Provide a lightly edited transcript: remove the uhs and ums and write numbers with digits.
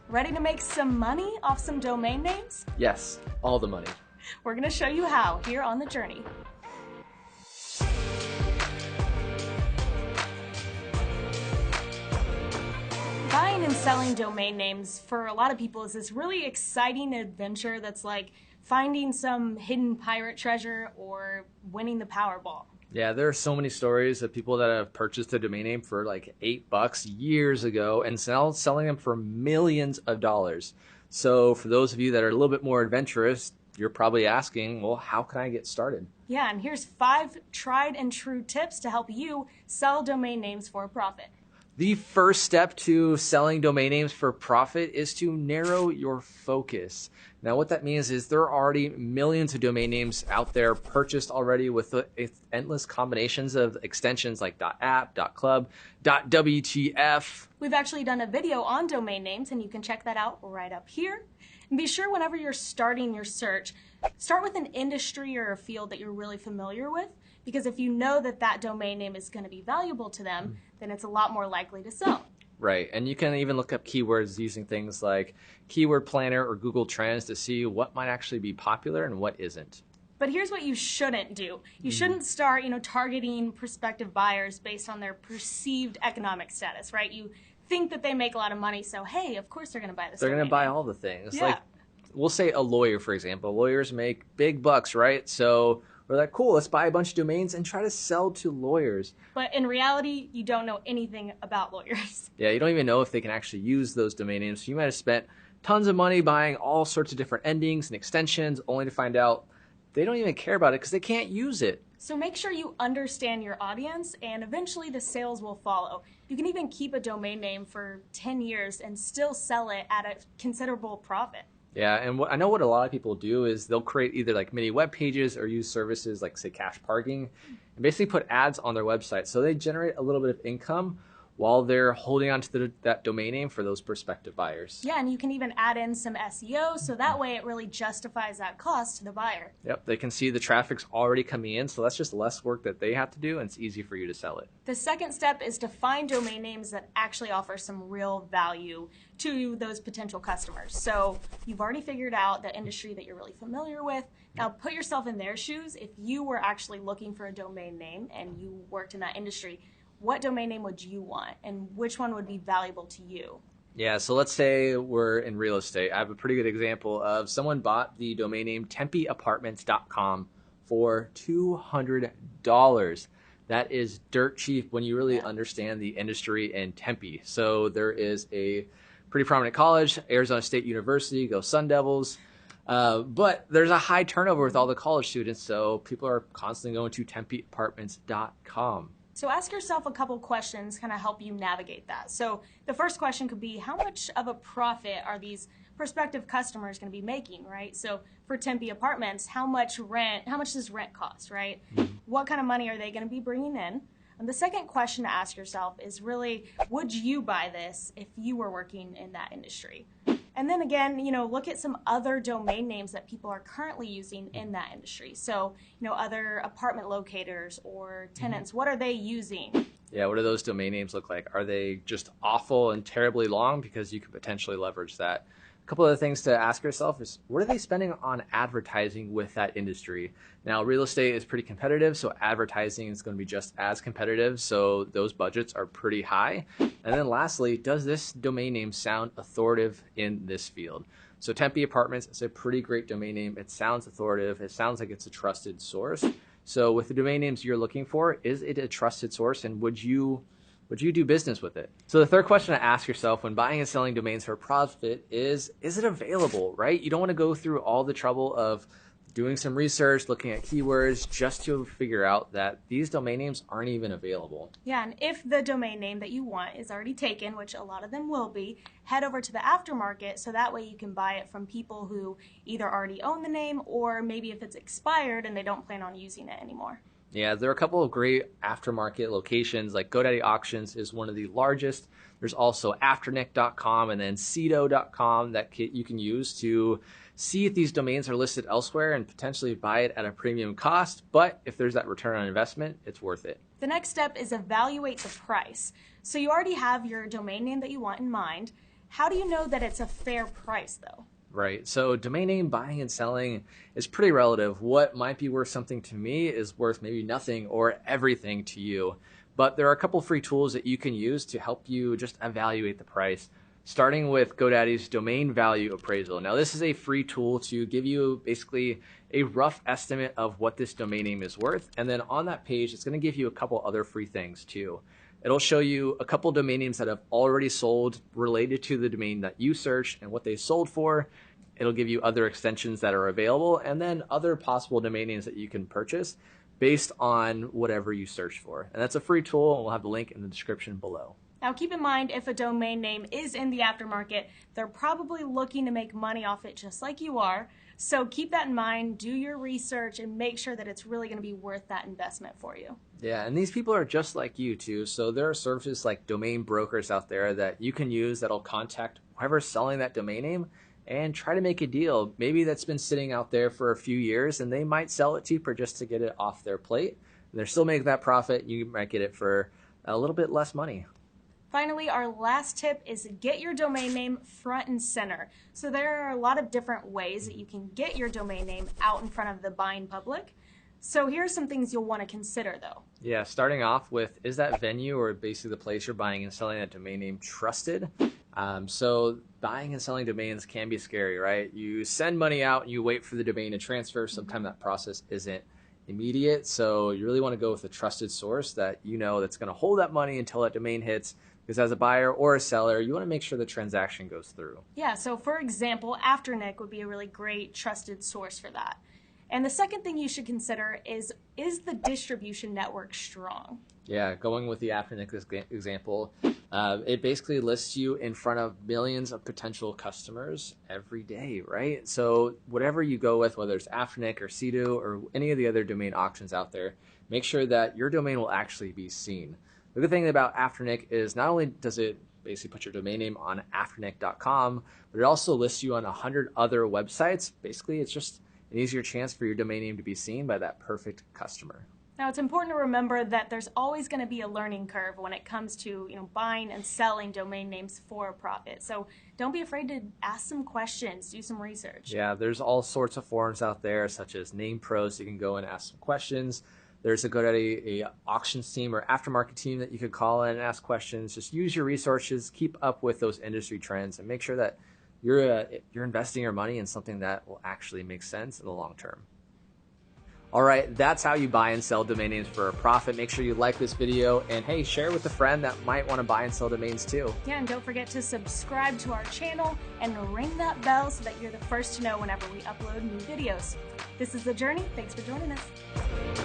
Ready to make some money off some domain names? Yes, all the money. We're going to show you how here on The Journey. Buying and selling domain names for a lot of people is this really exciting adventure that's like finding some hidden pirate treasure or winning the Powerball. Yeah, there are so many stories of people that have purchased a domain name for like $8 years ago and selling them for millions of dollars. So for those of you that are a little bit more adventurous, you're probably asking, well, how can I get started? Yeah, and here's 5 tried and true tips to help you sell domain names for a profit. The first step to selling domain names for profit is to narrow your focus. Now, what that means is there are already millions of domain names out there purchased already with endless combinations of extensions like .app, .club, .wtf. We've actually done a video on domain names, and you can check that out right up here. And be sure whenever you're starting your search, start with an industry or a field that you're really familiar with, because if you know that that domain name is going to be valuable to them, then it's a lot more likely to sell. Right, and you can even look up keywords using things like Keyword Planner or Google Trends to see what might actually be popular and what isn't. But here's what you shouldn't do. You shouldn't start, targeting prospective buyers based on their perceived economic status, right? You think that they make a lot of money, so hey, of course they're going to buy this. They're going to buy all the things. Yeah. Like, we'll say a lawyer, for example. Lawyers make big bucks, right? So we're like, cool, let's buy a bunch of domains and try to sell to lawyers. But in reality, you don't know anything about lawyers. Yeah, you don't even know if they can actually use those domain names. So you might have spent tons of money buying all sorts of different endings and extensions only to find out they don't even care about it because they can't use it. So make sure you understand your audience, and eventually the sales will follow. You can even keep a domain name for 10 years and still sell it at a considerable profit. Yeah, and I know what a lot of people do is they'll create either like mini web pages or use services like, say, cash parking, and basically put ads on their website. So they generate a little bit of income while they're holding on to that domain name for those prospective buyers. Yeah, and you can even add in some SEO, so that way it really justifies that cost to the buyer. Yep, they can see the traffic's already coming in, so that's just less work that they have to do, and it's easy for you to sell it. The second step is to find domain names that actually offer some real value to those potential customers. So you've already figured out the industry that you're really familiar with. Now put yourself in their shoes. If you were actually looking for a domain name and you worked in that industry, what domain name would you want and which one would be valuable to you? Yeah, so let's say we're in real estate. I have a pretty good example of someone bought the domain name TempeApartments.com for $200. That is dirt cheap when you really understand the industry in Tempe. So there is a pretty prominent college, Arizona State University, go Sun Devils. But there's a high turnover with all the college students, so people are constantly going to TempeApartments.com. So ask yourself a couple questions, kind of help you navigate that. So the first question could be, how much of a profit are these prospective customers going to be making, right? So for Tempe Apartments, how much does rent cost, right? What kind of money are they going to be bringing in? And the second question to ask yourself is really, would you buy this if you were working in that industry? And then again, look at some other domain names that people are currently using in that industry. So, other apartment locators or tenants, what are they using? Yeah, what do those domain names look like? Are they just awful and terribly long? Because you could potentially leverage that. A couple other things to ask yourself is, what are they spending on advertising with that industry? Now, real estate is pretty competitive, so advertising is going to be just as competitive, so those budgets are pretty high. And then lastly, does this domain name sound authoritative in this field? So Tempe Apartments is a pretty great domain name. It sounds authoritative. It sounds like it's a trusted source. So with the domain names you're looking for, is it a trusted source, and would you do business with it? So the third question to ask yourself when buying and selling domains for profit is it available, right? You don't want to go through all the trouble of doing some research, looking at keywords, just to figure out that these domain names aren't even available. Yeah, and if the domain name that you want is already taken, which a lot of them will be, head over to the aftermarket so that way you can buy it from people who either already own the name or maybe if it's expired and they don't plan on using it anymore. Yeah, there are a couple of great aftermarket locations, like GoDaddy Auctions is one of the largest. There's also Afternic.com and then Cedo.com that you can use to see if these domains are listed elsewhere and potentially buy it at a premium cost. But if there's that return on investment, it's worth it. The next step is evaluate the price. So you already have your domain name that you want in mind. How do you know that it's a fair price though? Right. So domain name buying and selling is pretty relative. What might be worth something to me is worth maybe nothing or everything to you. But there are a couple free tools that you can use to help you just evaluate the price, starting with GoDaddy's domain value appraisal. Now, this is a free tool to give you basically a rough estimate of what this domain name is worth. And then on that page, it's going to give you a couple other free things too. It'll show you a couple domain names that have already sold related to the domain that you searched and what they sold for. It'll give you other extensions that are available and then other possible domain names that you can purchase based on whatever you search for. And that's a free tool, and we'll have the link in the description below. Now keep in mind, if a domain name is in the aftermarket, they're probably looking to make money off it just like you are. So keep that in mind, do your research, and make sure that it's really going to be worth that investment for you. Yeah, and these people are just like you too. So there are services like domain brokers out there that you can use that'll contact whoever's selling that domain name and try to make a deal. Maybe that's been sitting out there for a few years and they might sell it cheaper just to get it off their plate. And they're still making that profit. You might get it for a little bit less money. Finally, our last tip is get your domain name front and center. So there are a lot of different ways that you can get your domain name out in front of the buying public. So here are some things you'll want to consider though. Yeah, starting off with, is that venue or basically the place you're buying and selling that domain name trusted? So buying and selling domains can be scary, right? You send money out and you wait for the domain to transfer. Sometimes that process isn't immediate. So you really want to go with a trusted source that you know that's going to hold that money until that domain hits. Because as a buyer or a seller, you want to make sure the transaction goes through. Yeah, so for example, Afternic would be a really great trusted source for that. And the second thing you should consider is the distribution network strong? Yeah, going with the Afternic example, it basically lists you in front of millions of potential customers every day, right? So whatever you go with, whether it's Afternic or Sedo or any of the other domain auctions out there, make sure that your domain will actually be seen. The good thing about Afternic is not only does it basically put your domain name on afternic.com, but it also lists you on 100 other websites. Basically, it's just an easier chance for your domain name to be seen by that perfect customer. Now, it's important to remember that there's always going to be a learning curve when it comes to buying and selling domain names for a profit. So don't be afraid to ask some questions, do some research. Yeah, there's all sorts of forums out there, such as Name Pros. You can go and ask some questions. There's a GoDaddy auctions team or aftermarket team that you could call in and ask questions. Just use your resources, keep up with those industry trends, and make sure that you're investing your money in something that will actually make sense in the long term. All right, that's how you buy and sell domain names for a profit. Make sure you like this video and hey, share with a friend that might want to buy and sell domains too. Yeah, and don't forget to subscribe to our channel and ring that bell so that you're the first to know whenever we upload new videos. This is The Journey. Thanks for joining us.